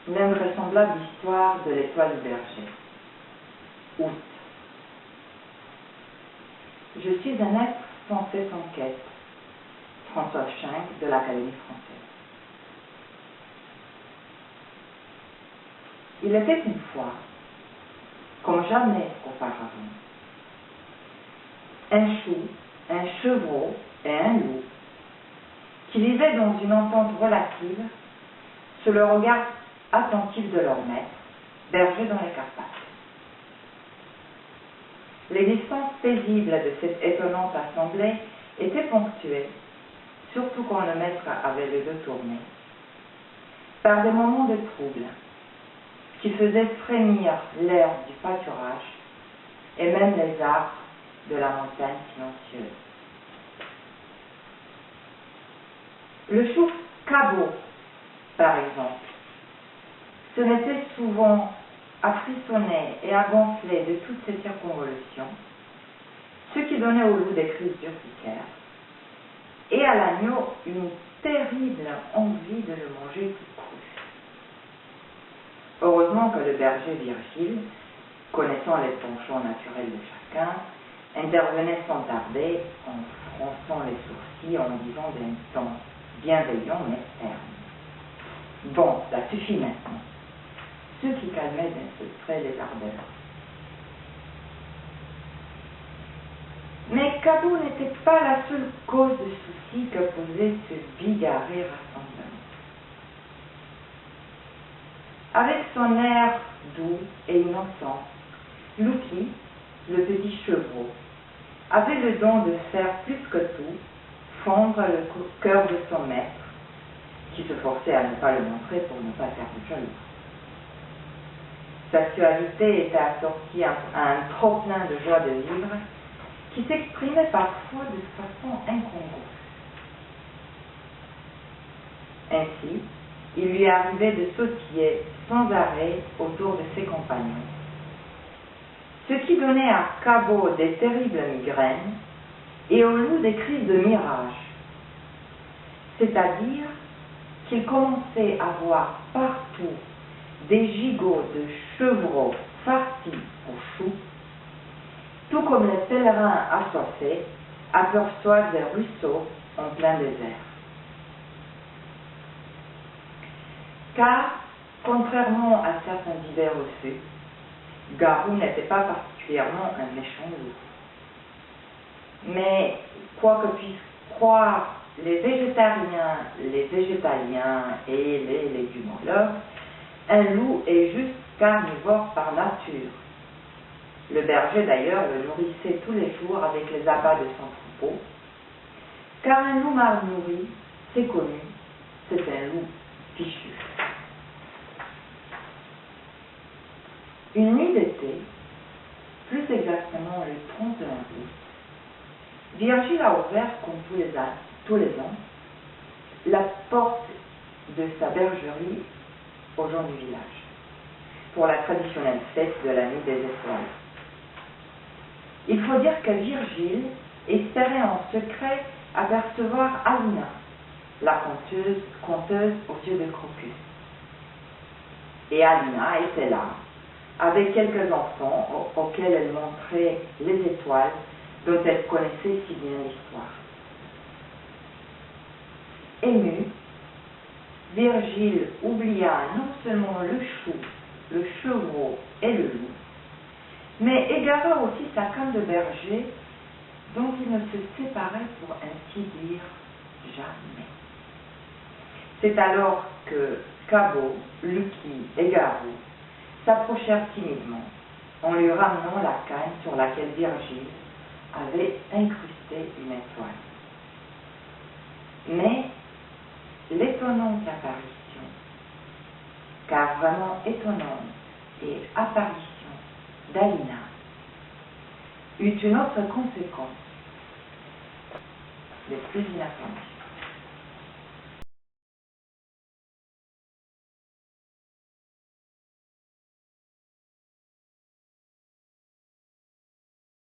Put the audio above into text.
L'invraisemblable histoire de l'étoile du berger. Août. Je suis un être sans cesse en quête. François Schenck de l'Académie française. Il était une fois, comme jamais auparavant, un chou, un chevreau et un loup qui vivaient dans une entente relative sous le regard attentif de leur maître, berger dans les Carpates. L'existence paisible de cette étonnante assemblée était ponctuée, surtout quand le maître avait le dos tourné, par des moments de trouble qui faisaient frémir l'air du pâturage et même les arbres de la montagne silencieuse. Le chou cabot, par exemple, se mettait souvent à frissonner et à gonfler de toutes ces circonvolutions, ce qui donnait au loup des crises urticaires, et à l'agneau une terrible envie de le manger tout cru. Heureusement que le berger Virgile, connaissant les penchants naturels de chacun, intervenait sans tarder en fronçant les sourcils, en disant d'un ton bienveillant mais ferme. Bon, ça suffit maintenant. Ce qui calmait d'un seul trait les ardeurs. Mais Cabot n'était pas la seule cause de soucis que posait ce bigarré rassemblement. Avec son air doux et innocent, Louki, le petit chevreau, avait le don de faire plus que tout fondre le cœur de son maître, qui se forçait à ne pas le montrer pour ne pas faire de jaloux. Sa suavité était assortie à un trop-plein de joie de vivre qui s'exprimait parfois de façon incongrue. Ainsi, il lui arrivait de sautiller sans arrêt autour de ses compagnons, ce qui donnait à Cabot des terribles migraines et au loup des crises de mirage, c'est-à-dire qu'il commençait à voir partout des gigots de chevreaux farcis au chou, tout comme les pèlerins assoiffés aperçoivent des ruisseaux en plein désert. Car, contrairement à certains divers reçus, Garou n'était pas particulièrement un méchant loup. Mais, quoi que puissent croire les végétariens, les végétaliens et les légumologues, un loup est juste carnivore par nature. Le berger d'ailleurs le nourrissait tous les jours avec les abats de son troupeau, car un loup mal nourri, c'est connu, c'est un loup fichu. Une nuit d'été, plus exactement le 31 août, Virgile a ouvert, comme tous les ans, la porte de sa bergerie aux gens du village, pour la traditionnelle fête de la nuit des étoiles. Il faut dire que Virgile espérait en secret apercevoir Alina, la conteuse aux yeux de crocus. Et Alina était là, avec quelques enfants auxquels elle montrait les étoiles dont elle connaissait si bien l'histoire. Ému, Virgile oublia non seulement le chou, le chevreau et le loup, mais égara aussi sa canne de berger, dont il ne se séparait pour ainsi dire jamais. C'est alors que Cabot, Louki et Garou s'approchèrent timidement en lui ramenant la canne sur laquelle Virgile avait incrusté une étoile. Mais l'étonnante apparition, car vraiment étonnante et apparition d'Alina, eut une autre conséquence, les plus inattendues.